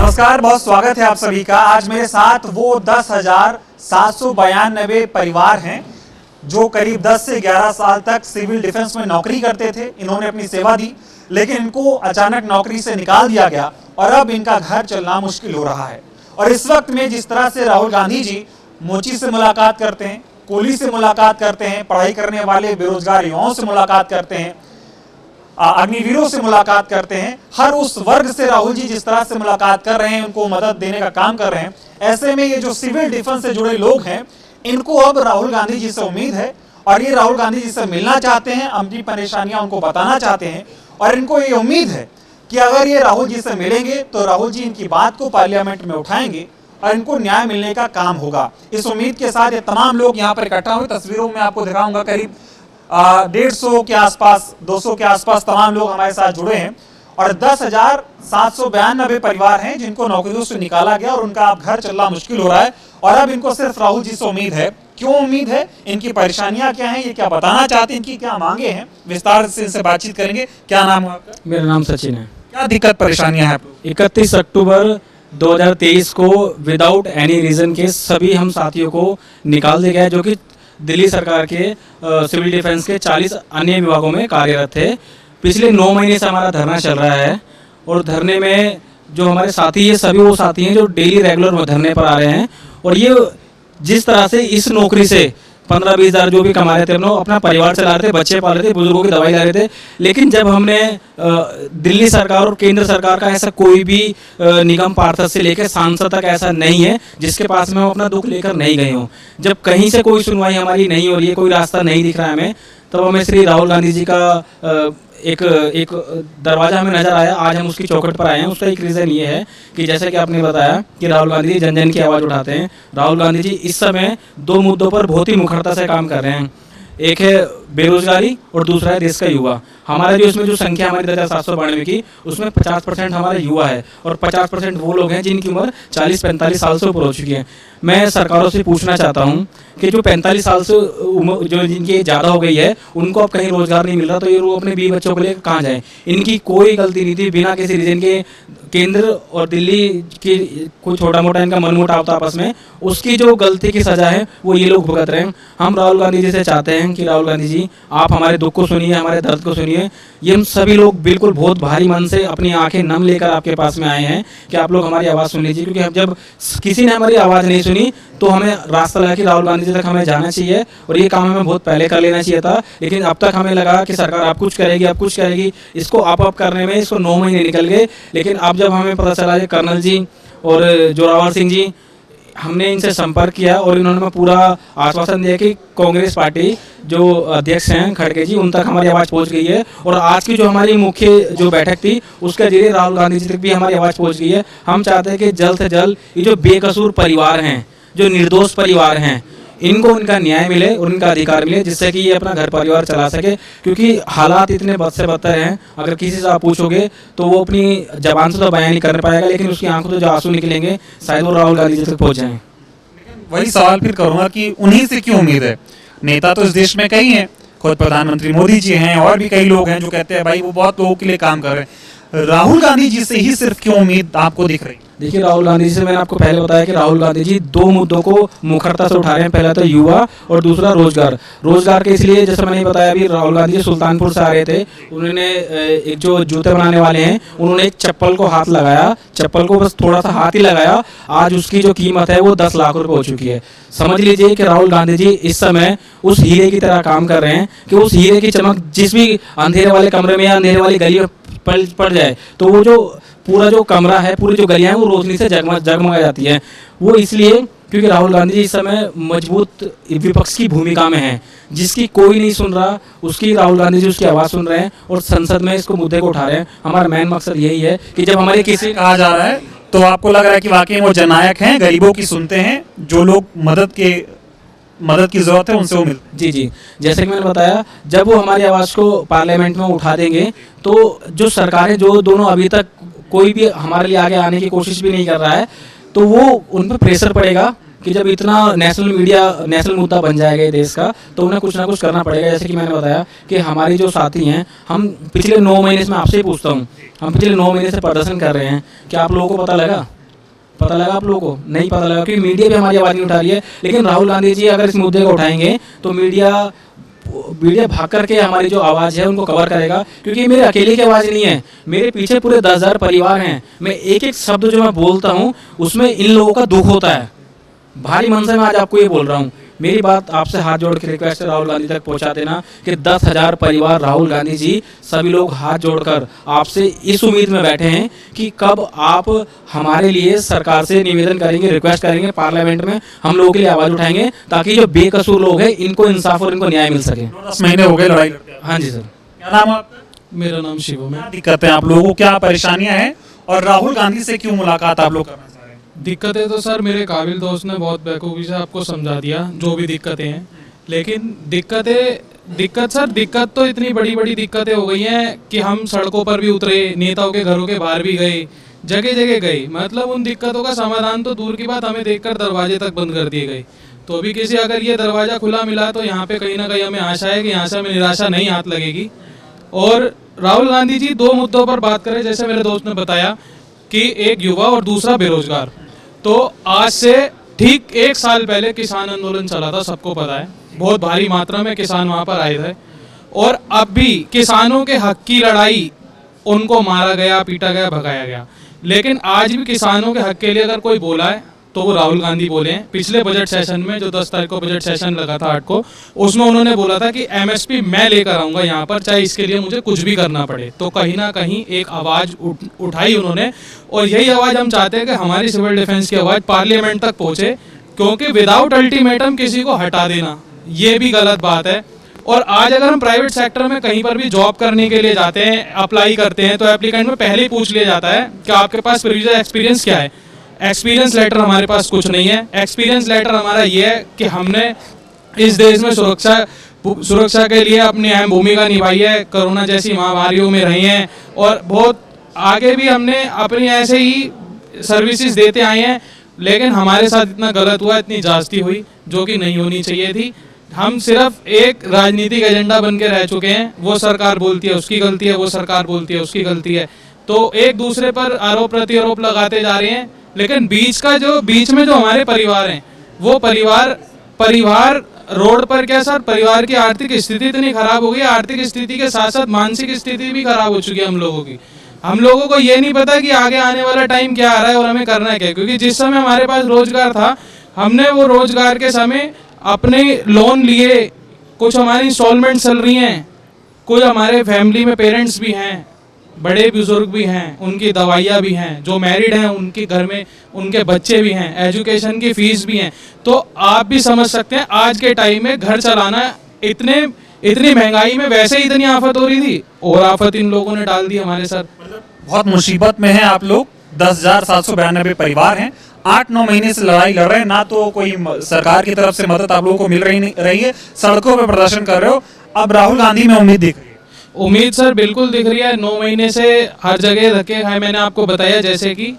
नमस्कार, बहुत स्वागत है आप सभी का। आज मेरे साथ वो 10,792 परिवार हैं जो करीब 10 से 11 साल तक सिविल डिफेंस में नौकरी करते थे। इन्होंने अपनी सेवा दी, लेकिन इनको अचानक नौकरी से निकाल दिया गया और अब इनका घर चलना मुश्किल हो रहा है। और इस वक्त में जिस तरह से राहुल गांधी जी मोची से मुलाकात करते हैं, कोली से मुलाकात करते हैं, पढ़ाई करने वाले बेरोजगार युवाओं से मुलाकात करते हैं, अग्निवीरों से मुलाकात करते हैं, हर उस वर्ग से राहुल जी जिस तरह से मुलाकात कर रहे हैं, उनको मदद देने का काम कर रहे हैं। ऐसे में ये जो सिविल डिफेंस से जुड़े लोग हैं, इनको अब राहुल गांधी जी से उम्मीद है और ये राहुल गांधी जी से मिलना चाहते हैं, अपनी परेशानियां उनको बताना चाहते हैं और इनको ये उम्मीद है कि अगर ये राहुल जी से मिलेंगे तो राहुल जी इनकी बात को पार्लियामेंट में उठाएंगे और इनको न्याय मिलने का काम होगा। इस उम्मीद के साथ ये तमाम लोग यहाँ पर इकट्ठा हुए। तस्वीरों में आपको दिखाऊंगा, करीब 150 के आसपास, 200 के आसपास तमाम लोग हमारे साथ जुड़े हैं और 10,792 परिवार हैं जिनको नौकरियों से निकाला गया और उनका अब घर चलना मुश्किल हो रहा है। और अब इनको सिर्फ राहुल जी से उम्मीद है। क्यों उम्मीद है, इनकी परेशानियां क्या हैं, ये क्या बताना चाहते हैं, इनकी क्या मांगे हैं, विस्तार से इनसे बातचीत करेंगे। क्या नाम है आपका? मेरा नाम सचिन है। क्या दिक्कत परेशानियां हैं? 31 अक्टूबर 2023 को विदाउट एनी रीजन के सभी हम साथियों को निकाल दिया गया, जो कि दिल्ली सरकार के सिविल डिफेंस के 40 अन्य विभागों में कार्यरत थे। पिछले 9 महीने से हमारा धरना चल रहा है और धरने में जो हमारे साथी हैं, सभी वो साथी हैं जो डेली रेगुलर धरने पर आ रहे हैं। और ये जिस तरह से इस नौकरी से 15-20 हज़ार जो भी कमा रहे थे, हम लोग अपना परिवार चला रहे थे, बच्चे पाल रहे थे, बुजुर्गों की दवाई ला रहे थे। लेकिन जब हमने दिल्ली सरकार और केंद्र सरकार का ऐसा कोई भी निगम पार्षद से लेकर सांसद तक ऐसा नहीं है जिसके पास में हम अपना दुख लेकर नहीं गए हों। जब कहीं से कोई सुनवाई हमारी नहीं हो रही है, कोई रास्ता नहीं दिख रहा है हमें, तब हमें श्री राहुल गांधी जी का एक दरवाजा हमें नजर आया। आज हम उसकी चौखट पर आए हैं। उसका एक रीज़न ये है कि जैसे कि आपने बताया कि राहुल गांधी जी जन जन की आवाज़ उठाते हैं। राहुल गांधी जी इस समय 2 मुद्दों पर बहुत ही मुखरता से काम कर रहे हैं। एक है बेरोजगारी और दूसरा है देश का युवा। हमारा जो इसमें जो संख्या हमारी 10,792 की, उसमें 50% हमारे युवा है और 50% वो लोग हैं जिनकी उम्र 40-45 साल से ऊपर हो चुकी है। मैं सरकारों से पूछना चाहता हूं कि जो 45 साल से उम्र जो जिनकी ज़्यादा हो गई है, उनको अब कहीं रोजगार नहीं मिल रहा, तो ये लोग अपने 20 बच्चों को लेकर कहाँ जाएँ? इनकी कोई गलती नहीं थी। बिना किसी रीजन के केंद्र और दिल्ली की कोई छोटा मोटा इनका मनमुटाव था आपस में, उसकी जो गलती की सजा है वो ये लोग भुगत रहे हैं। हम राहुल गांधी जी से चाहते हैं कि राहुल गांधी जी, आप हमारे दुख को सुनिए, हमारे दर्द को सुनिए। ये हम सभी लोग बिल्कुल बहुत भारी मन से अपनी आंखें नम लेकर आपके पास में आए हैं कि आप लोग हमारी आवाज़ सुन लीजिए, क्योंकि हम जब किसी ने हमारी आवाज़ नहीं सुनी तो हमें रास्ता लगा कि राहुल गांधी जी तक हमें जाना चाहिए और ये काम हमें बहुत पहले कर लेना चाहिए था। लेकिन अब तक हमें लगा कि सरकार आप कुछ करेगी, अब कुछ करेगी। इसको आप करने में इसको 9 महीने निकल गए। लेकिन अब जब हमें पता चला कि कर्नल जी और जोरावर सिंह जी, हमने इनसे संपर्क किया और इन्होंने पूरा आश्वासन दिया कि कांग्रेस पार्टी जो अध्यक्ष हैं खड़गे जी, उन तक हमारी आवाज़ पहुंच गई है। और आज की जो हमारी मुख्य जो बैठक थी उसके जरिए राहुल गांधी जी तक भी हमारी आवाज़ पहुंच गई है। हम चाहते हैं कि जल्द से जल्द ये जो बेकसूर परिवार हैं, जो निर्दोष परिवार हैं, इनको उनका न्याय मिले और उनका अधिकार मिले, जिससे कि ये अपना घर परिवार चला सके। क्योंकि हालात इतने बद से बदतर हैं, अगर किसी से आप पूछोगे तो वो अपनी जबान से तो बयान नहीं कर पाएगा, लेकिन उसकी आंखों से जो आंसू निकलेंगे शायद वो राहुल गांधी जी तक पहुँच जाएँ। वही सवाल फिर करूंगा कि उन्हीं से क्यों उम्मीद है? नेता तो इस देश में कई हैं, खुद प्रधानमंत्री मोदी जी हैं और भी कई लोग हैं जो कहते हैं भाई वो बहुत लोगों के लिए काम कर रहे हैं। राहुल गांधी जी से ही सिर्फ क्यों उम्मीद आपको दिख रही? देखिए, राहुल गांधी जी से मैंने आपको पहले बताया कि राहुल गांधी जी 2 मुद्दों को मुखरता से उठा रहे हैं। पहला तो युवा और दूसरा रोजगार। रोजगार के इसलिए, जैसे मैंने बताया, अभी राहुल गांधी जी सुल्तानपुर से आ रहे थे, उन्होंने एक जो जूते बनाने वाले हैं, उन्होंने एक चप्पल को हाथ लगाया, चप्पल को बस थोड़ा सा हाथ ही लगाया, आज उसकी जो कीमत है वो 10 लाख रुपए हो चुकी है। समझ लीजिए कि राहुल गांधी जी इस समय उस हीरे की तरह काम कर रहे हैं कि उस हीरे की चमक जिस भी अंधेरे वाले कमरे में या अंधेरे वाली गली में पड़ जाए तो वो जो पूरा जो कमरा है, पूरी जो गलियां हैं, वो रोशनी से जगमगा जाती है। वो इसलिए क्योंकि राहुल गांधी जी इस समय मजबूत विपक्ष की भूमिका में हैं, जिसकी कोई नहीं सुन रहा, उसकी राहुल गांधी जी उसकी आवाज़ सुन रहे हैं और संसद में इसको मुद्दे को उठा रहे हैं। हमारा मेन मकसद यही है कि जब हमारे किसी कहा जा रहा है तो आपको लग रहा है कि वाकई वो जननायक हैं, गरीबों की सुनते हैं, जो लोग मदद की जरूरत है उनसे वो मिलते। जी, जैसे कि मैंने बताया, जब वो हमारी आवाज़ को पार्लियामेंट में उठा देंगे तो जो सरकारें जो दोनों अभी तक कोई भी हमारे लिए आगे आने की कोशिश भी नहीं कर रहा है, तो वो उन पर प्रेशर पड़ेगा कि जब इतना नेशनल मुद्दा बन जाएगा ये देश का, तो उन्हें कुछ ना कुछ करना पड़ेगा। जैसे कि मैंने बताया कि हमारी जो साथी हैं, हम पिछले 9 महीने से, मैं आपसे ही पूछता हूँ, हम पिछले 9 महीने से प्रदर्शन कर रहे हैं। क्या आप लोगों को पता लगा पता लगा आप लोगों को? नहीं पता लगा, क्योंकि मीडिया भी हमारी आवाज़ नहीं उठा रही है। लेकिन राहुल गांधी जी अगर इस मुद्दे को उठाएंगे तो मीडिया भाग करके हमारी जो आवाज़ है उनको कवर करेगा, क्योंकि ये मेरे अकेले की आवाज़ नहीं है, मेरे पीछे पूरे 10,000 परिवार हैं। मैं एक एक शब्द जो मैं बोलता हूँ उसमें इन लोगों का दुख होता है। भारी मन से मैं आज आपको ये बोल रहा हूँ। मेरी बात आपसे हाथ जोड़ के रिक्वेस्ट है, राहुल गांधी तक पहुंचा देना कि 10,000 परिवार राहुल गांधी जी सभी लोग हाथ जोड़कर आपसे इस उम्मीद में बैठे हैं कि कब आप हमारे लिए सरकार से निवेदन करेंगे, रिक्वेस्ट करेंगे, पार्लियामेंट में हम लोगों के लिए आवाज़ उठाएंगे, ताकि जो बेकसूर लोग हैं इनको इंसाफ और इनको न्याय मिल सके। 10 महीने हो गए लड़ाई लड़ते। हाँ जी सर। क्या नाम है आपका? मेरा नाम शिवम है। क्या दिक्कत है आप लोगों को, क्या परेशानियां हैं, और राहुल गांधी से क्यों मुलाकात आप लोग करना चाह रहे हैं? दिक्कतें तो सर मेरे काबिल दोस्त ने बहुत बेखूबी से आपको समझा दिया जो भी दिक्कतें हैं, लेकिन दिक्कत तो इतनी बड़ी बड़ी दिक्कतें हो गई हैं कि हम सड़कों पर भी उतरे, नेताओं के घरों के बाहर भी गए, जगह जगह गए। मतलब उन दिक्कतों का समाधान तो दूर की बात, हमें देखकर दरवाजे तक बंद कर दिए गए। तो अभी किसी अगर ये दरवाज़ा खुला मिला तो यहाँ पे कहीं ना कहीं हमें आशा है कि यहाँ से हमें निराशा नहीं हाथ लगेगी। और राहुल गांधी जी 2 मुद्दों पर बात करें, जैसे मेरे दोस्त ने बताया कि एक युवा और दूसरा बेरोजगार। तो आज से ठीक 1 साल पहले किसान आंदोलन चला था, सबको पता है, बहुत भारी मात्रा में किसान वहाँ पर आए थे। और अब भी किसानों के हक की लड़ाई, उनको मारा गया, पीटा गया, भगाया गया, लेकिन आज भी किसानों के हक के लिए अगर कोई बोला है तो वो राहुल गांधी बोले हैं। पिछले बजट सेशन में जो 10 तारीख को बजट सेशन लगा था 8 को, उसमें उन्होंने बोला था कि एमएसपी मैं लेकर आऊंगा यहाँ पर, चाहे इसके लिए मुझे कुछ भी करना पड़े। तो कहीं ना कहीं एक आवाज़ उठाई उन्होंने, और यही आवाज़ हम चाहते हैं कि हमारी सिविल डिफेंस की आवाज़ पार्लियामेंट तक पहुँचे, क्योंकि विदाउट अल्टीमेटम किसी को हटा देना ये भी गलत बात है। और आज अगर हम प्राइवेट सेक्टर में कहीं पर भी जॉब करने के लिए जाते हैं, अप्लाई करते हैं, तो एप्लीकेंट में पहले ही पूछ लिया जाता है कि आपके पास प्रीवियस एक्सपीरियंस क्या है। एक्सपीरियंस लेटर हमारे पास कुछ नहीं है। एक्सपीरियंस लेटर हमारा ये है कि हमने इस देश में सुरक्षा के लिए अपनी अहम भूमिका निभाई है, कोरोना जैसी महामारियों में रही हैं, और बहुत आगे भी हमने अपनी ऐसे ही सर्विसेज देते आए हैं। लेकिन हमारे साथ इतना गलत हुआ, इतनी जास्ती हुई जो कि नहीं होनी चाहिए थी। हम सिर्फ एक राजनीतिक एजेंडा बन के रह चुके हैं। वो सरकार बोलती है उसकी गलती है, वो सरकार बोलती है उसकी गलती है, तो एक दूसरे पर आरोप प्रत्यारोप लगाते जा रहे हैं। लेकिन बीच में जो हमारे परिवार हैं, वो परिवार रोड पर क्या सर, परिवार की आर्थिक स्थिति इतनी खराब हो गई, आर्थिक स्थिति के साथ साथ मानसिक स्थिति भी खराब हो चुकी है हम लोगों की। हम लोगों को ये नहीं पता कि आगे आने वाला टाइम क्या आ रहा है और हमें करना है क्या, क्योंकि जिस समय हमारे पास रोजगार था, हमने वो रोजगार के समय अपने लोन लिए, कुछ हमारी इंस्टॉलमेंट चल रही हैं, कुछ हमारे फैमिली में पेरेंट्स भी हैं, बड़े बुजुर्ग भी हैं, उनकी दवाइयाँ भी हैं, जो मैरिड हैं उनके घर में उनके बच्चे भी हैं, एजुकेशन की फीस भी हैं। तो आप भी समझ सकते हैं आज के टाइम में घर चलाना, इतनी महंगाई में वैसे ही इतनी आफत हो रही थी, और आफत इन लोगों ने डाल दी हमारे सर। बहुत मुसीबत में हैं आप लोग। 10,792 परिवार हैं, 8-9 महीने से लड़ाई लड़ रहे हैं, ना तो कोई सरकार की तरफ से मदद आप लोगों को मिल रही है, सड़कों पे प्रदर्शन कर रहे हो। अब राहुल गांधी में उम्मीद दिख रही है? उम्मीद सर बिल्कुल दिख रही है। 9 महीने से हर जगह धक्के खाए, मैंने आपको बताया, जैसे कि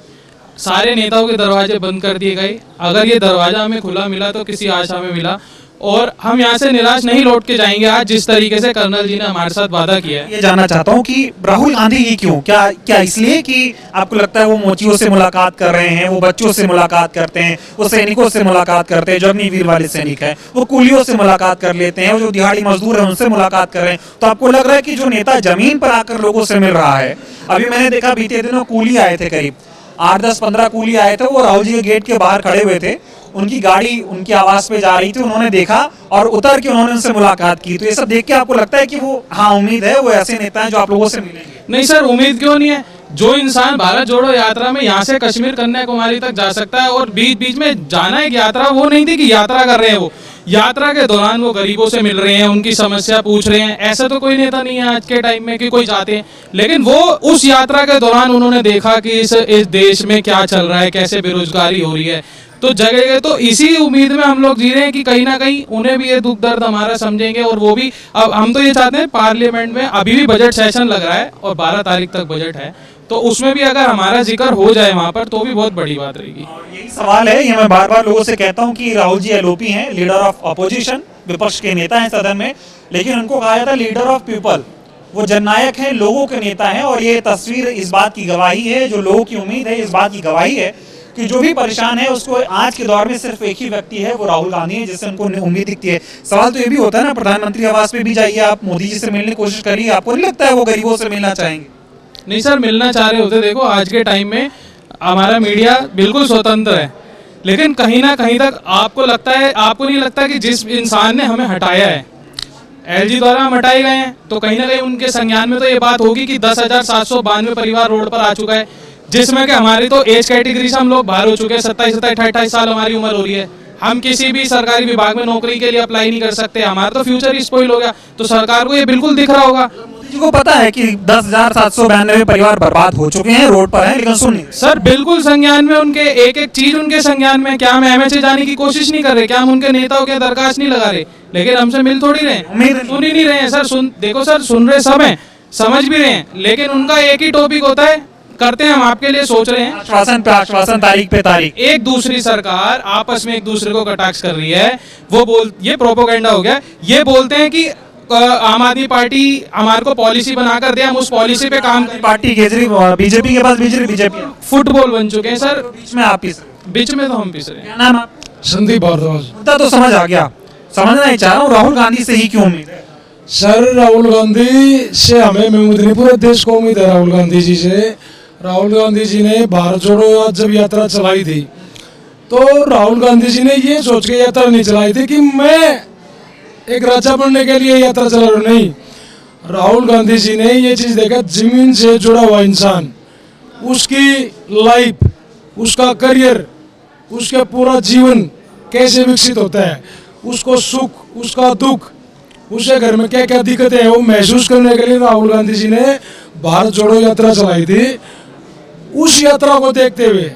सारे नेताओं के दरवाजे बंद कर दिए गए। अगर ये दरवाजा हमें खुला मिला तो किसी आशा में मिला, और हम यहाँ से निराश नहीं लौट के जाएंगे आज, जिस तरीके से कर्नल जी ने हमारे साथ वादा किया है। ये जानना चाहता हूँ कि राहुल गांधी ये क्यों, क्या इसलिए कि आपको लगता है वो मोचियों से मुलाकात कर रहे हैं, वो बच्चों से मुलाकात करते हैं, वो सैनिकों से मुलाकात करते हैं, जो अग्निवीर वाले सैनिक है, वो कुलियों से मुलाकात कर लेते हैं, वो जो दिहाड़ी मजदूर है उनसे मुलाकात कर रहे हैं, तो आपको लग रहा है कि जो नेता जमीन पर आकर लोगों से मिल रहा है। अभी मैंने देखा बीते दिनों कूली आए थे, करीब 8-10-15 कूली आए थे, वो राहुल जी के गेट के बाहर खड़े हुए थे, उनकी गाड़ी उनकी आवाज पे जा रही थी, उन्होंने देखा और उतर के उन्होंने उनसे मुलाकात की। तो ये सब देख के आपको लगता है कि वो, हाँ, उम्मीद है वो ऐसे नेता हैं जो आप लोगों से मिलेंगे? नहीं सर, उम्मीद क्यों नहीं है। जो इंसान भारत जोड़ो यात्रा में यहाँ से कश्मीर कन्याकुमारी तक जा सकता है, और बीच बीच में जाना एक यात्रा वो नहीं थी कि यात्रा कर रहे हैं, वो यात्रा के दौरान वो गरीबों से मिल रहे हैं, उनकी समस्या पूछ रहे हैं। ऐसा तो कोई नेता नहीं है आज के टाइम में कि कोई चाहते हैं, लेकिन वो उस यात्रा के दौरान उन्होंने देखा कि इस देश में क्या चल रहा है, कैसे बेरोजगारी हो रही है, तो जगह तो इसी उम्मीद में हम लोग जी रहे हैं कि कहीं ना कहीं उन्हें भी ये दुख दर्द हमारा समझेंगे, और वो भी। अब हम तो ये चाहते हैं, पार्लियामेंट में अभी भी बजट सेशन लग रहा है और 12 तारीख तक बजट है, तो उसमें भी अगर हमारा जिक्र हो जाए वहां पर, तो भी बहुत बड़ी बात रहेगी। यही सवाल है, ये मैं बार बार लोगों से कहता हूँ कि राहुल जी एलओपी हैं, लीडर ऑफ अपोजिशन, विपक्ष के नेता हैं सदन में, लेकिन उनको कहा जाता है लीडर ऑफ पीपल। वो जननायक हैं, लोगों के नेता हैं, और ये तस्वीर इस बात की गवाही है, जो लोगों की उम्मीद है इस बात की गवाही है कि कि जो भी परेशान है उसको आज के दौर में सिर्फ एक ही व्यक्ति है, वो राहुल गांधी है, जिससे उनको उम्मीद दिखती है। सवाल तो ये भी होता है ना, प्रधानमंत्री आवास पे भी जाइए आप, मोदी जी से मिलने की कोशिश करिए, आपको नहीं लगता है वो गरीबों से मिलना चाहेंगे? नहीं सर, मिलना चाह रहे होते। देखो आज के टाइम में हमारा मीडिया बिल्कुल स्वतंत्र है, लेकिन कहीं ना कहीं तक आपको लगता है, आपको नहीं लगता कि जिस इंसान ने हमें हटाया है, एलजी द्वारा हम हटाए गए हैं, तो कहीं ना कहीं उनके संज्ञान में तो ये बात होगी कि 10,792 परिवार रोड पर आ चुका है, जिसमें कि हमारी तो एज कैटेगरी से हम लोग बाहर हो चुके हैं। 27-28 साल हमारी उम्र हो रही है। हम किसी भी सरकारी विभाग में नौकरी के लिए अप्लाई नहीं कर सकते, हमारा तो फ्यूचर ही स्पॉइल हो गया। तो सरकार को ये बिल्कुल दिख रहा होगा। मोदी जी को पता है कि 10,792 परिवार बर्बाद हो चुके हैं, रोड पर हैं, लेकिन सुन नहीं रहे। सर बिल्कुल संज्ञान में, उनके एक एक चीज उनके संज्ञान में। क्या हम एमएचए जाने की कोशिश नहीं कर रहे? क्या हम उनके नेताओं के दरखास्त नहीं लगा रहे? लेकिन हमसे मिल थोड़ी रहे, सुन ही नहीं रहे हैं सर। देखो सर, सुन रहे सब हैं, समझ भी रहे हैं, लेकिन उनका एक ही टॉपिक होता है, करते हैं हम आपके लिए, सोच रहे हैं, आश्वासन पे आश्वासन, तारीख पे तारीख। एक दूसरी सरकार आपस में एक दूसरे को कटाक्ष कर रही है। ये प्रोपोगेंडा हो गया। ये बोलते हैं कि आम आदमी पार्टी हमारे को पॉलिसी बनाकर दे, हम उस पॉलिसी पे काम करें। पार्टी केजरीवाल, बीजेपी के पास बीजेपी फुटबॉल बन चुके हैं सर। बीच में आप पिस रहे। बीच में तो हम पिस रहे हैं। क्या नाम आप? संदीप भारद्वाज। मुद्दा तो समझ आ गया, समझना ही चाह रहा हूँ, राहुल गांधी से ही क्यों उम्मीद है? सर राहुल गांधी से हमें उम्मीद नहीं, पूरे देश को उम्मीद है राहुल गांधी जी से। राहुल गांधी जी ने भारत जोड़ो जब यात्रा चलाई थी, तो राहुल गांधी जी ने ये सोच के यात्रा नहीं चलाई थी कि मैं एक राजा बनने के लिए यात्रा चला रहा हूं। नहीं, राहुल गांधी जी ने ये चीज देखा, जमीन से जुड़ा हुआ इंसान, उसकी लाइफ, उसका करियर, उसका पूरा जीवन कैसे विकसित होता है, उसको सुख, उसका दुख, उसके घर में क्या क्या दिक्कतें हैं, वो महसूस करने के लिए राहुल गांधी जी ने भारत जोड़ो यात्रा चलाई थी। उस यात्रा को देखते हुए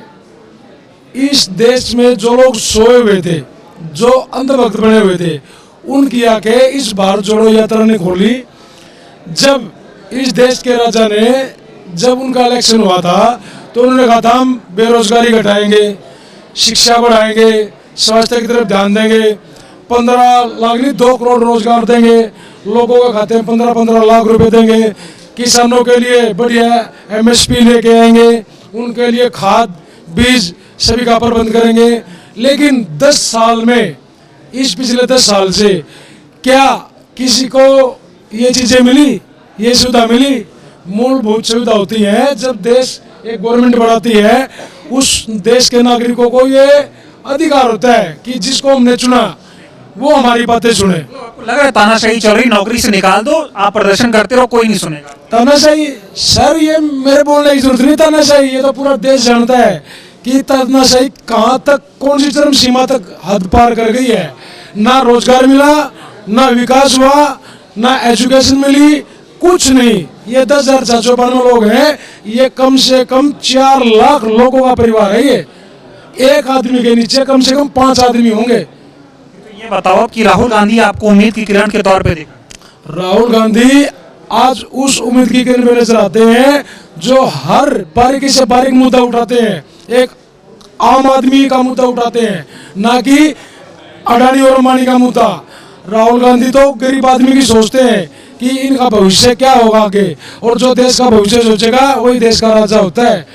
इस देश में जो लोग सोए हुए थे, जो अंधभक्त बने हुए थे, उनकी आंखें इस भारत जोड़ो यात्रा ने खोली। जब इस देश के राजा ने, जब उनका इलेक्शन हुआ था, तो उन्होंने कहा था हम बेरोजगारी घटाएंगे, शिक्षा बढ़ाएंगे, स्वास्थ्य की तरफ ध्यान देंगे, 15 लाख नहीं 2 करोड़ रोजगार देंगे, लोगों के खाते में 15-15 लाख रुपए देंगे, किसानों के लिए बढ़िया एमएसपी लेके आएंगे, उनके लिए खाद बीज सभी का प्रबंध करेंगे। लेकिन 10 साल में, इस पिछले 10 साल से क्या किसी को ये चीजें मिली, ये सुविधा मिली? मूलभूत सुविधा होती है जब देश एक गवर्नमेंट बढ़ाती है, उस देश के नागरिकों को ये अधिकार होता है कि जिसको हमने चुना वो हमारी बातें सुने। आपको लग रहा है तानाशाही चल रही, नौकरी से निकाल दो, आप प्रदर्शन करते रहो, कोई नहीं सुनेगा? तानाशाही सर, ये मेरे बोलने की जरूरत नहीं। तानाशाही ये तो पूरा देश जानता है कि तानाशाही कहाँ तक, कौन सी चरम सीमा तक हद पार कर गई है। ना रोजगार मिला, ना विकास हुआ, ना एजुकेशन मिली, कुछ नहीं। ये 10,492 लोग हैं, ये कम से कम 4 लाख लोगों का परिवार है। ये एक आदमी के नीचे कम से कम 5 आदमी होंगे। तो ये बताओ कि राहुल गांधी आपको उम्मीद की किरण के तौर पे देखा? राहुल गांधी आज उस उम्मीद की किरण में नजर आते हैं जो हर बारीकी से बारीक मुद्दा उठाते हैं, एक आम आदमी का मुद्दा उठाते हैं, ना कि अडानी और अंबानी का मुद्दा। राहुल गांधी तो गरीब आदमी की सोचते हैं कि इनका भविष्य क्या होगा आगे, और जो देश का भविष्य सोचेगा वही देश का राजा होता है।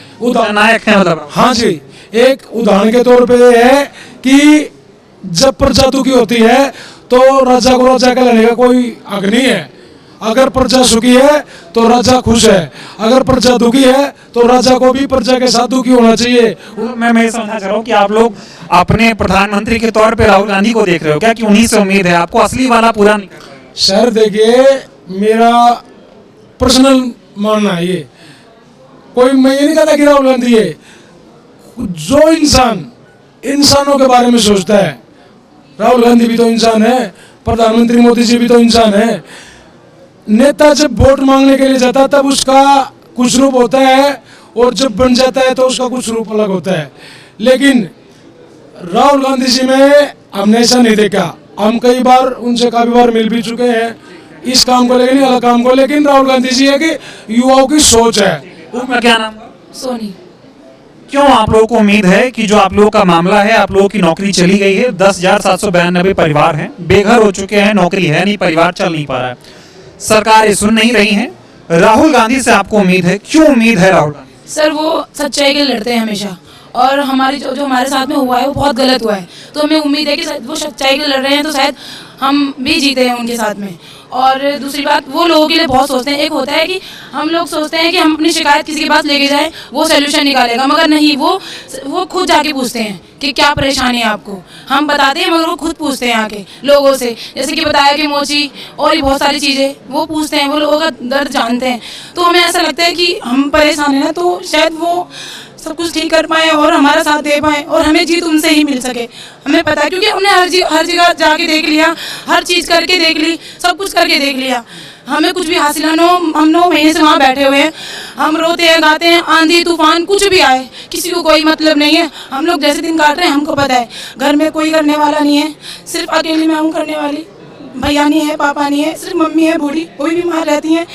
नायक है मतलब? हाँ जी, एक उदाहरण के तौर पे है कि जब प्रजा दुखी होती है तो राजा को राजा कहलाने का कोई हक नहीं है। अगर प्रजा सुखी है तो राजा खुश है, अगर प्रजा दुखी है तो राजा को भी प्रजा के साथ दुखी होना चाहिए। मैं ये समझना चाह रहा हूँ कि आप लोग अपने प्रधानमंत्री के तौर पे राहुल गांधी को देख रहे हो क्या, कि उन्हीं से उम्मीद है आपको, असली वाला पूरा नहीं कर रहे? सर देखिए, मेरा पर्सनल मानना है ये, कोई मैं ये नहीं कहता कि राहुल गांधी है। जो इंसान इंसानों के बारे में सोचता है, राहुल गांधी भी तो इंसान है, प्रधानमंत्री मोदी जी भी तो इंसान है। नेता जब वोट मांगने के लिए जाता है तब उसका कुछ रूप होता है, और जब बन जाता है तो उसका कुछ रूप अलग होता है। लेकिन राहुल गांधी जी में हमने ऐसा नहीं देखा। हम कई बार उनसे काफी बार मिल भी चुके हैं, इस काम को लेकिन अलग काम को। लेकिन राहुल गांधी जी है कि युवाओं की सोच है। उनका क्या नाम? सोनी। क्यों आप लोगों को उम्मीद है कि जो आप लोगों का मामला है, आप लोगों की नौकरी चली गई है, 10,792 परिवार हैं, बेघर हो चुके हैं, नौकरी है नहीं, परिवार चल नहीं पा रहा है, सरकारें सुन नहीं रही हैं, राहुल गांधी से आपको उम्मीद है? क्यों उम्मीद है राहुल गांधी? सर वो सच्चाई के लिए लड़ते हैं हमेशा, और हमारी जो हमारे साथ में हुआ है वो बहुत गलत हुआ है। तो हमें उम्मीद है कि शायद वो सच्चाई के लड़ रहे हैं तो शायद हम भी जीते हैं उनके साथ में। और दूसरी बात, वो लोगों के लिए बहुत सोचते हैं। एक होता है कि हम लोग सोचते हैं कि हम अपनी शिकायत किसी के पास लेके जाएं, वो सोल्यूशन निकालेगा, मगर नहीं, वो खुद जाके पूछते हैं कि क्या परेशानी है आपको। हम बताते हैं मगर वो खुद पूछते हैं आके लोगों से, जैसे कि बताया कि मोची और भी बहुत सारी चीज़ें वो पूछते हैं, वो लोगों का दर्द जानते हैं। तो हमें ऐसा लगता है कि हम परेशान हैं ना, तो शायद वो सब कुछ ठीक कर पाएँ और हमारा साथ दे पाएँ और हमें जीत उनसे ही मिल सके। हमें पता है क्योंकि हमने हर जगह जाके देख लिया, हर चीज़ करके देख ली, सब कुछ करके देख लिया, हमें कुछ भी हासिल ना हो। हम 9 महीने से वहाँ बैठे हुए हैं, हम रोते हैं, गाते हैं, आंधी तूफान कुछ भी आए, किसी को कोई मतलब नहीं है। हम लोग जैसे दिन काट रहे हैं हमको पता है, घर में कोई करने वाला नहीं है, सिर्फ अकेली मैं हूँ करने वाली। भैया नहीं है, पापा नहीं है, सिर्फ मम्मी है बूढ़ी, वो भी बीमार रहती हैं।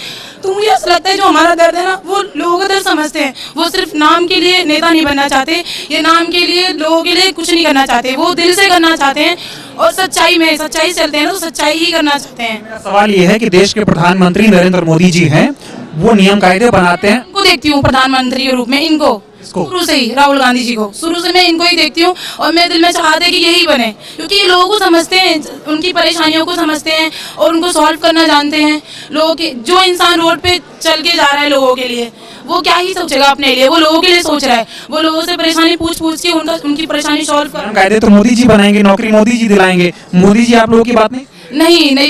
तो मुझे ऐसा लगता है जो हमारा दर्द है ना, वो लोगों का दर्द समझते हैं। वो सिर्फ नाम के लिए नेता नहीं बनना चाहते, ये नाम के लिए लोगों के लिए कुछ नहीं करना चाहते, वो दिल से करना चाहते हैं और सच्चाई से चलते हैं ना, तो सच्चाई ही करना चाहते हैं। मेरा सवाल ये है कि देश के प्रधानमंत्री नरेंद्र मोदी जी हैं, वो नियम कायदे बनाते हैं। इनको देखती हूँ प्रधानमंत्री के रूप में, इनको शुरू से ही, राहुल गांधी जी को शुरू से मैं इनको ही देखती हूँ और मेरे दिल में चाहते हैं कि यही बने, क्योंकि ये लोगों को समझते हैं, उनकी परेशानियों को समझते हैं और उनको सॉल्व करना जानते हैं। लोगों के जो इंसान रोड पे चल के जा रहा है लोगों के लिए, वो क्या ही सोचेगा अपने लिए, वो लोगों के लिए सोच रहा है। वो लोगों से परेशानी पूछ के उनकी परेशानी सॉल्व कर। कायदे तो मोदी जी बनाएंगे, नौकरी मोदी जी दिलाएंगे, मोदी जी आप लोगों की बात नहीं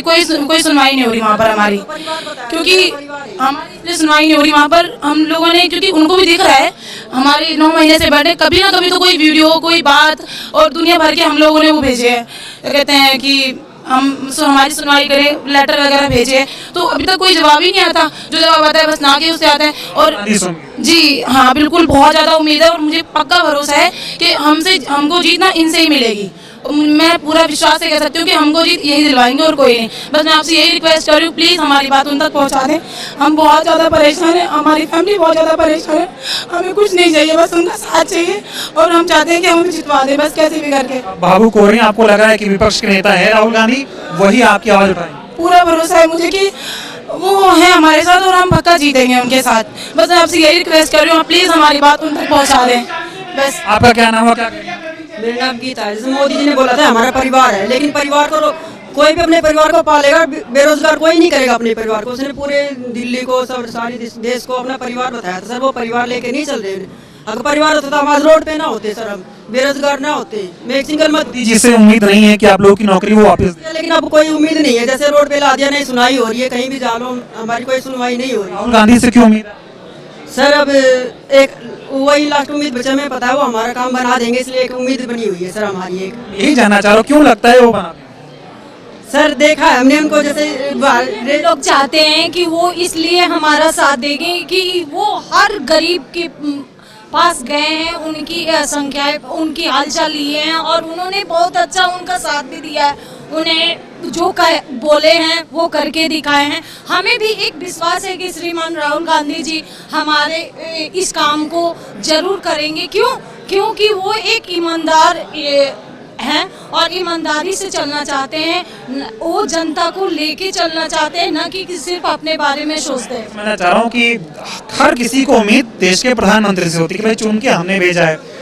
कोई सुनवाई नहीं हो रही वहाँ पर हमारी, क्योंकि हमारी इसलिए सुनवाई नहीं हो रही वहाँ पर। हम लोगों ने, क्योंकि उनको भी दिख रहा है हमारे 9 महीने से बैठे, कभी ना कभी तो कोई वीडियो, कोई बात, और दुनिया भर के हम लोगों ने वो भेजे हैं, कहते हैं कि हमारी सुनवाई करें, लेटर वगैरह भेजे, तो अभी तक कोई जवाब ही नहीं आता। जो जवाब आता है बस ना के उससे आता है। और जी हाँ, बिल्कुल बहुत ज़्यादा उम्मीद है और मुझे पक्का भरोसा है कि हमको जीतना इनसे ही मिलेगी। मैं पूरा विश्वास से कह सकती हूँ कि हमको जीत यही दिलवाएंगे और कोई नहीं। बस मैं आपसे यही रिक्वेस्ट कर रही हूँ, प्लीज़ हमारी बात उन तक पहुँचा दें। हम बहुत ज़्यादा परेशान हैं, हमारी फैमिली बहुत ज़्यादा परेशान है, हमें कुछ नहीं चाहिए, बस उनका साथ चाहिए और हम चाहते हैं कि हमें जितवा दें, बस कैसे भी करके। भावुक हो रही हैं, आपको लग रहा है कि विपक्ष के नेता है राहुल गांधी, वही आपकी आवाज़ उठाएंगे? पूरा भरोसा है मुझे कि वो है हमारे साथ और हम पक्का जीतेंगे उनके साथ। बस मैं आपसे यही रिक्वेस्ट कर रही हूँ, प्लीज़ हमारी बात उन तक पहुँचा दें बस। आपका क्या नाम है? क्या मेरा नाम गीता है। जैसे मोदी जी ने बोला था हमारा परिवार है, लेकिन परिवार को कोई भी अपने परिवार को पालेगा, बेरोजगार कोई नहीं करेगा अपने परिवार को। उसने पूरे दिल्ली को, सब सारी देश को अपना परिवार बताया था सर। वो परिवार लेके नहीं चल रहे। अगर परिवार होता तो हम आज रोड पे ना होते सर, हम बेरोजगार ना होते। मैं एक सिंगल मत जिससे उम्मीद नहीं है कि आप लोगों की नौकरी वो वापस दे। लेकिन अब कोई उम्मीद नहीं है। जैसे रोड पे ला दिया, नहीं सुनाई हो रही है, कहीं भी जा लो हमारी कोई सुनवाई नहीं हो रही। राहुल गांधी से क्यों उम्मीद है सर? अब एक वही लास्ट उम्मीद बचा, में पता है वो हमारा काम बना देंगे, इसलिए एक उम्मीद बनी हुई है सर हमारी। एक यही जानना चाह रहा हूँ, क्यों लगता है वो बना देंगे? सर देखा है हमने उनको, जैसे लोग चाहते हैं कि वो इसलिए हमारा साथ देंगे कि वो हर गरीब के पास गए हैं, उनकी संख्या, उनकी हालचाल लिए हैं और उन्होंने बहुत अच्छा उनका साथ भी दिया है। उन्हें जो बोले हैं वो करके दिखाए हैं। हमें भी एक विश्वास है कि श्रीमान राहुल गांधी जी हमारे इस काम को जरूर करेंगे। क्योंकि वो एक ईमानदार हैं और ईमानदारी से चलना चाहते हैं, वो जनता को लेके चलना चाहते हैं, न कि सिर्फ अपने बारे में सोचते हैं। मैं चाह रहा हूँ कि हर किसी को उम्मीद देश के प्रधानमंत्री से होती है कि भाई चुन के हमने भेजा है।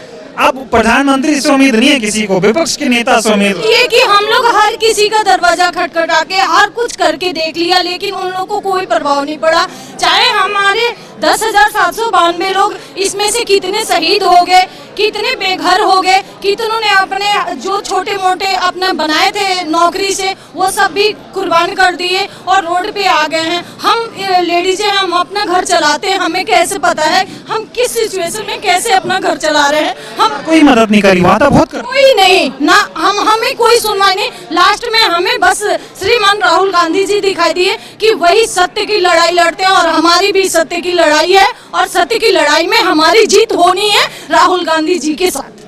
अब प्रधानमंत्री से उम्मीद नहीं है किसी को, विपक्ष के नेता से उम्मीद ये कि हम लोग हर किसी का दरवाजा खटखटा के हर कुछ करके देख लिया, लेकिन उन लोगों को कोई प्रभाव नहीं पड़ा। चाहे हमारे 10,792 लोग, इसमें से कितने शहीद हो गए, कितने बेघर हो गए, कितनों ने अपने जो छोटे मोटे अपना बनाए थे नौकरी से वो सब भी कुर्बान कर दिए और रोड पे आ गए हैं। हम लेडीज हैं, हम अपना घर चलाते हैं, हमें कैसे पता है हम किस सिचुएशन में कैसे अपना घर चला रहे हैं। हम कोई मदद नहीं करी, वादा बहुत कर कोई नहीं ना, हमें कोई सुनवाई नहीं। लास्ट में हमें बस श्रीमान राहुल गांधी जी दिखाई दिए कि वही सत्य की लड़ाई लड़ते हैं और हमारी भी सत्य की लड़ाई है और सत्य की लड़ाई में हमारी जीत होनी है राहुल गांधी जी के साथ।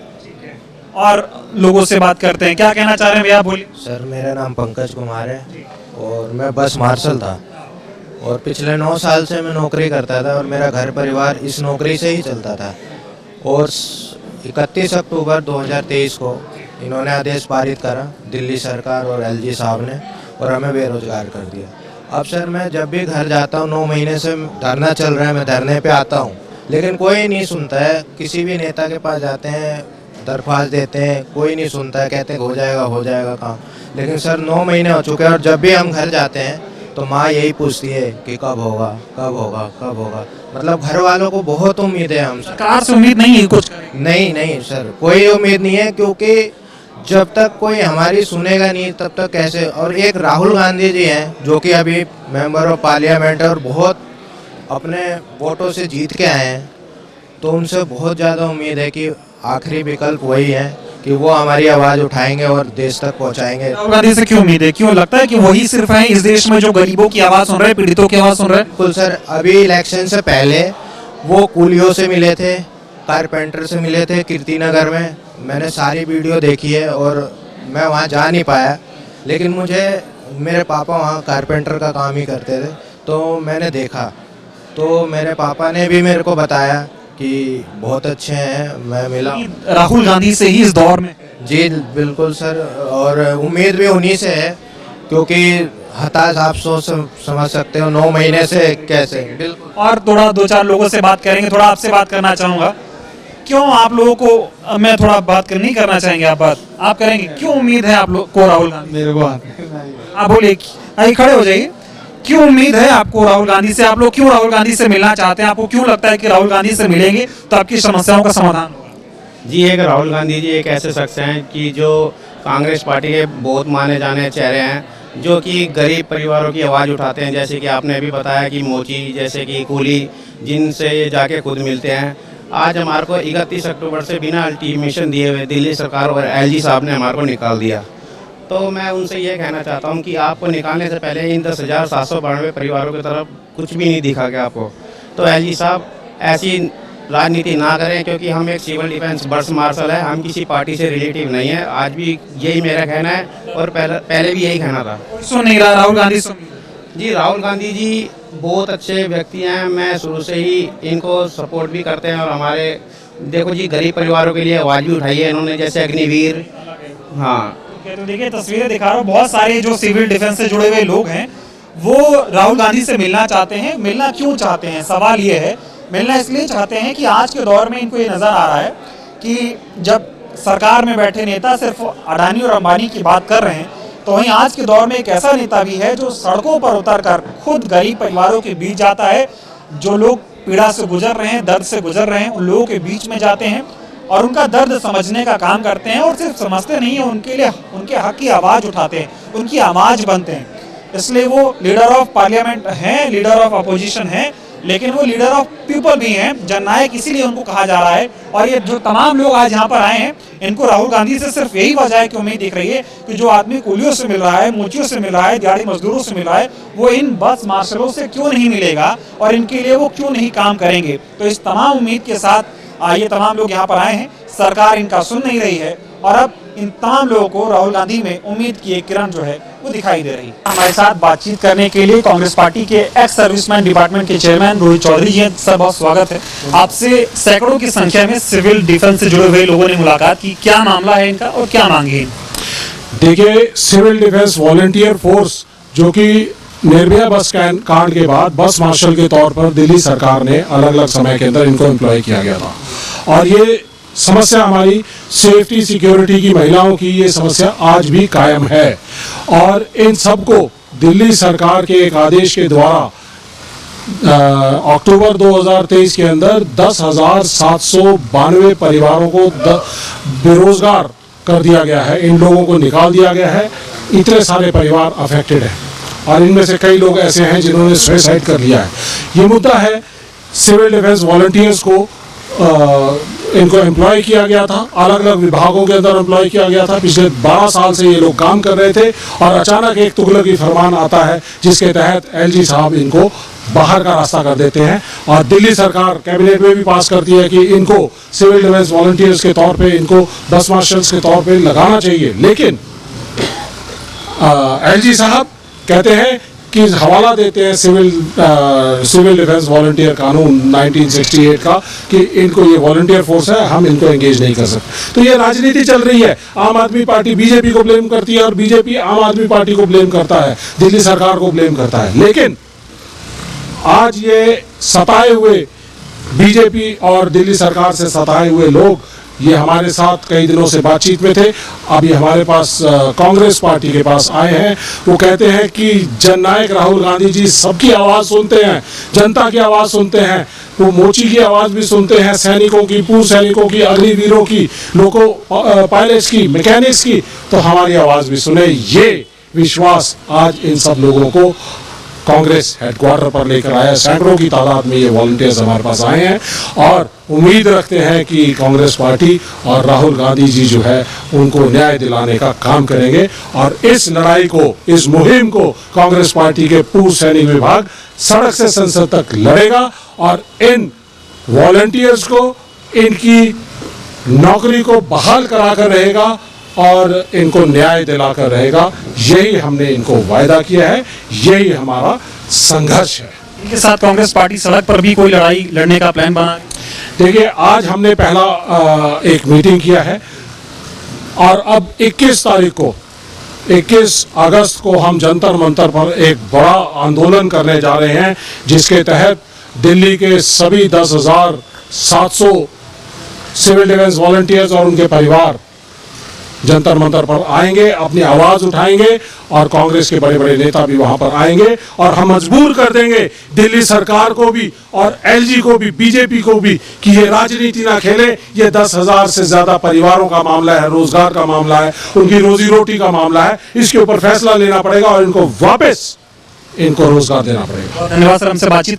और लोगों से बात करते हैं, क्या कहना चाह रहे हैं भैया, बोलिए। सर मेरा नाम पंकज कुमार है और मैं बस मार्शल था और पिछले 9 साल से मैं नौकरी करता था और मेरा घर परिवार इस नौकरी से ही चलता था। और 31 अक्टूबर 2023 को इन्होंने आदेश पारित करा, दिल्ली सरकार और एलजी साहब ने, और हमें बेरोजगार कर दिया। अब सर मैं जब भी घर जाता हूँ, 9 महीने से धरना चल रहा है, मैं धरने पे आता हूँ, लेकिन कोई नहीं सुनता है। किसी भी नेता के पास जाते हैं, दरख्वास्त देते हैं, कोई नहीं सुनता है, कहते हैं हो जाएगा काम। लेकिन सर 9 महीने हो चुके हैं और जब भी हम घर जाते हैं तो माँ यही पूछती है कि कब होगा कब होगा कब होगा। मतलब घर वालों को बहुत उम्मीद है हमसे। सरकार से उम्मीद नहीं है कुछ करेगी? नहीं सर, कोई उम्मीद नहीं है, क्योंकि जब तक कोई हमारी सुनेगा नहीं तब तक कैसे। और एक राहुल गांधी जी हैं जो कि अभी मेंबर ऑफ पार्लियामेंट है और बहुत अपने वोटों से जीत के आए हैं, तो उनसे बहुत ज़्यादा उम्मीद है कि आखिरी विकल्प वही है कि वो हमारी आवाज़ उठाएंगे और देश तक पहुंचाएंगे। राहुल गांधी से क्यों उम्मीद है? क्यों लगता है कि वही सिर्फ है इस देश में जो गरीबों की आवाज़ सुन रहे हैं, पीड़ितों की आवाज़ सुन रहे हैं? बिल्कुल सर, अभी इलेक्शन से पहले वो कूलियों से मिले थे, कारपेंटर से मिले थे कीर्ति नगर में। मैंने सारी वीडियो देखी है और मैं वहाँ जा नहीं पाया, लेकिन मेरे पापा वहाँ कारपेंटर का काम ही करते थे, तो मैंने देखा। तो मेरे पापा ने भी मेरे को बताया कि बहुत अच्छे हैं, मैं मिला राहुल गांधी से ही इस दौर में? जी बिल्कुल सर, और उम्मीद भी उन्हीं से है, क्योंकि हताश आप सोच समझ सकते हो 9 महीने से कैसे। बिल्कुल। और थोड़ा 2-4 लोगों से बात करेंगे। थोड़ा आपसे बात करना चाहूँगा, क्यों आप लोगों को, मैं थोड़ा बात नहीं करना चाहेंगे, आप करेंगे, क्यों उम्मीद है आप लोग को राहुल गांधी? मेरे को आप बोलिए, आइए खड़े हो जाइए। क्यों उम्मीद है आपको राहुल गांधी से? आप लोग क्यों राहुल गांधी से मिलना चाहते हैं? आपको क्यों लगता है कि राहुल गांधी से मिलेंगे तो आपकी समस्याओं का समाधान होगा? जी, एक राहुल गांधी जी एक ऐसे शख्स हैं कि जो कांग्रेस पार्टी के बहुत माने जाने चेहरे हैं, जो कि गरीब परिवारों की आवाज़ उठाते हैं। जैसे कि आपने अभी बताया कि मोची, जैसे कि कूली, जिनसे ये जाके खुद मिलते हैं। आज हमारे को 31 अक्टूबर से बिना अल्टीमेशन दिए हुए दिल्ली सरकार और एलजी साहब ने हमारे को निकाल दिया। तो मैं उनसे ये कहना चाहता हूँ कि आपको निकालने से पहले इन 10,792 परिवारों की तरफ कुछ भी नहीं दिखा गया आपको। तो एलजी साहब ऐसी राजनीति ना करें, क्योंकि हम एक सिविल डिफेंस बर्स मार्शल है, हम किसी पार्टी से रिलेटिव नहीं है। आज भी यही मेरा कहना है और पहले भी यही कहना था। सुन नहीं रहा राहुल गांधी? जी, राहुल गांधी जी बहुत अच्छे व्यक्ति हैं, मैं शुरू से ही इनको सपोर्ट भी करते हैं। और हमारे देखो जी, गरीब परिवारों के लिए आवाज़ भी उठाई है इन्होंने, जैसे अग्निवीर। हाँ, तो देखिए तस्वीरें दिखा रहा हूँ, बहुत सारे जो सिविल डिफेंस से जुड़े हुए लोग हैं वो राहुल गांधी से मिलना चाहते हैं। मिलना क्यों चाहते हैं? सवाल ये है, मिलना इसलिए चाहते हैं कि आज के दौर में इनको ये नज़र आ रहा है कि जब सरकार में बैठे नेता सिर्फ अडानी और अंबानी की बात कर रहे हैं, तो वहीं आज के दौर में एक ऐसा नेता भी है जो सड़कों पर उतरकर खुद गरीब परिवारों के बीच जाता है। जो लोग पीड़ा से गुजर रहे हैं, दर्द से गुजर रहे हैं, उन लोगों के बीच में जाते हैं और उनका दर्द समझने का काम करते हैं। और सिर्फ समझते नहीं है, उनके लिए उनके हक की आवाज़ उठाते हैं, उनकी आवाज़ बनते हैं। इसलिए वो लीडर ऑफ पार्लियामेंट हैं, लीडर ऑफ अपोजिशन हैं, लेकिन वो लीडर ऑफ पीपल भी हैं। जननायक इसीलिए उनको कहा जा रहा है। और ये जो तमाम लोग आज यहाँ पर आए हैं, इनको राहुल गांधी से सिर्फ यही वजह है कि उम्मीद दिख रही है कि जो आदमी कूलियों से मिल रहा है, मोचियों से मिल रहा है, दिहाड़ी मजदूरों से मिल रहा है, वो इन बस मार्शलों से क्यों नहीं मिलेगा और इनके लिए वो क्यों नहीं काम करेंगे। तो इस तमाम उम्मीद के साथ ये तमाम लोग यहाँ पर आए हैं। सरकार इनका सुन नहीं रही है और अब इन तमाम लोगों को राहुल गांधी में उम्मीद की एक किरण जो है वो दिखाई दे रही है। हमारे साथ बातचीत करने के लिए कांग्रेस पार्टी के एक्स सर्विसमैन डिपार्टमेंट के चेयरमैन रोहित चौधरी जी हैं। सर, बहुत स्वागत है। आपसे सैकड़ों की संख्या में सिविल डिफेंस से जुड़े हुए लोगों ने मुलाकात की। क्या मामला है इनका और क्या मांगे है? देखिए, सिविल डिफेंस वॉलंटियर फोर्स जो कि निर्भया बस कांड के बाद बस मार्शल के तौर पर दिल्ली सरकार ने अलग अलग समय के अंदर इनको एम्प्लॉय किया गया था। और ये समस्या हमारी सेफ्टी सिक्योरिटी की, महिलाओं की ये समस्या आज भी कायम है। और इन सबको दिल्ली सरकार के एक आदेश के द्वारा अक्टूबर 2023 के अंदर 10,792 परिवारों को बेरोजगार कर दिया गया है। इन लोगों को निकाल दिया गया है। इतने सारे परिवार अफेक्टेड हैं और इनमें से कई लोग ऐसे हैं जिन्होंने सुसाइड कर लिया है। ये मुद्दा है, सिविल डिफेंस वॉलंटियर्स को इनको एम्प्लॉय किया गया था, अलग अलग विभागों के अंदर एम्प्लॉय किया गया था। पिछले 12 साल से ये लोग काम कर रहे थे और अचानक एक तुगलकी फरमान आता है जिसके तहत एलजी साहब इनको बाहर का रास्ता कर देते हैं। और दिल्ली सरकार कैबिनेट में भी पास करती है कि इनको सिविल डिफेंस वॉलंटियर्स के तौर पे, इनको बस मार्शल्स के तौर पे लगाना चाहिए। लेकिन एलजी साहब कहते हैं कि हवाला देते हैं सिविल डिफेंस वॉलंटियर कानून 1968 का कि इनको ये वॉलंटियर फोर्स है, हम इनको एंगेज नहीं कर सकते। तो ये राजनीति चल रही है। आम आदमी पार्टी बीजेपी को ब्लेम करती है और बीजेपी आम आदमी पार्टी को ब्लेम करता है, दिल्ली सरकार को ब्लेम करता है। लेकिन आज ये सताए हुए बीजेपी और दिल्ली सरकार से सताए हुए लोग ये हमारे साथ कई दिनों से बातचीत में थे। अभी हमारे पास कांग्रेस पार्टी के पास आए हैं। वो कहते हैं कि जननायक राहुल गांधी जी सबकी आवाज़ सुनते हैं, जनता की आवाज़ सुनते हैं, वो मोची की आवाज़ भी सुनते हैं, सैनिकों की, पूर्व सैनिकों की, अग्निवीरों की, लोको पायलट्स की, मैकेनिक्स की, तो हमारी आवाज़ भी सुने। ये विश्वास आज इन सब लोगों को कांग्रेस हेडक्वार्टर पर लेकर आया। सैकड़ों की तादाद में ये वॉलंटियर्स हमारे पास आए हैं और उम्मीद रखते हैं कि कांग्रेस पार्टी और राहुल गांधी जी जो है उनको न्याय दिलाने का काम करेंगे। और इस लड़ाई को, इस मुहिम को कांग्रेस पार्टी के पूर्व सैनिक विभाग सड़क से संसद तक लड़ेगा और इन वॉलंटियर्स को इनकी नौकरी को बहाल कराकर रहेगा और इनको न्याय दिलाकर रहेगा। यही हमने इनको वायदा किया है, यही हमारा संघर्ष है। इनके साथ कांग्रेस पार्टी सड़क पर भी कोई लड़ाई लड़ने का प्लान बना? देखिए, आज हमने पहला एक मीटिंग किया है और अब 21 तारीख को, 21 अगस्त को हम जंतर मंतर पर एक बड़ा आंदोलन करने जा रहे हैं, जिसके तहत दिल्ली के सभी 10,700 सिविल डिफेंस वॉलंटियर्स और उनके परिवार जंतर मंतर पर आएंगे, अपनी आवाज उठाएंगे और कांग्रेस के बड़े बड़े नेता भी वहां पर आएंगे और हम मजबूर कर देंगे दिल्ली सरकार को भी और एलजी को भी, बीजेपी को भी कि ये राजनीति ना खेले। ये 10,000 से ज्यादा परिवारों का मामला है, रोजगार का मामला है, उनकी रोजी रोटी का मामला है। इसके ऊपर फैसला लेना पड़ेगा और इनको वापस इनको रोजगार देना पड़ेगा। धन्यवाद सर, हमसे बातचीत